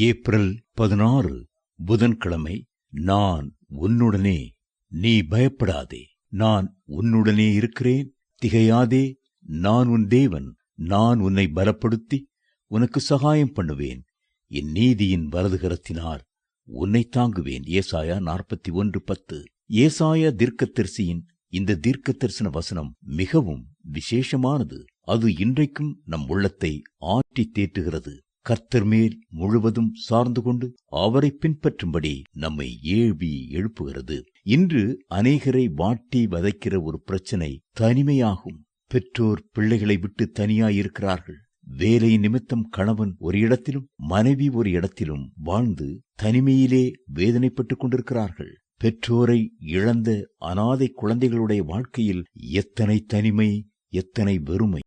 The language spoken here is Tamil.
ஏப்ரல் 16 புதன்கிழமை. நான் உன்னுடனே, நீ பயப்படாதே, நான் உன்னுடனே இருக்கிறேன், திகையாதே, நான் உன் தேவன், நான் உன்னை பலப்படுத்தி உனக்கு சகாயம் பண்ணுவேன், என் நீதியின் வலதுகரத்தினால் உன்னை தாங்குவேன். ஏசாயா 41:10. ஏசாயா தீர்க்கதரிசியின் இந்த தீர்க்க தரிசன வசனம் மிகவும் விசேஷமானது. அது இன்றைக்கும் நம் உள்ளத்தை ஆற்றி தேற்றுகிறது. கர்த்தர் மேல் முழுவதும் சார்ந்து கொண்டு அவரை பின்பற்றும்படி நம்மை ஏவி எழுப்புகிறது. இன்று அநேகரை வாட்டி வதைக்கிற ஒரு பிரச்சனை தனிமையாகும். பெற்றோர் பிள்ளைகளை விட்டு தனியாயிருக்கிறார்கள். வேலை நிமித்தம் கணவன் ஒரு இடத்திலும் மனைவி ஒரு இடத்திலும் வாழ்ந்து தனிமையிலே வேதனைப்பட்டுக் கொண்டிருக்கிறார்கள். பெற்றோரை இழந்த அனாதை குழந்தைகளுடைய வாழ்க்கையில் எத்தனை தனிமை, எத்தனை வெறுமை!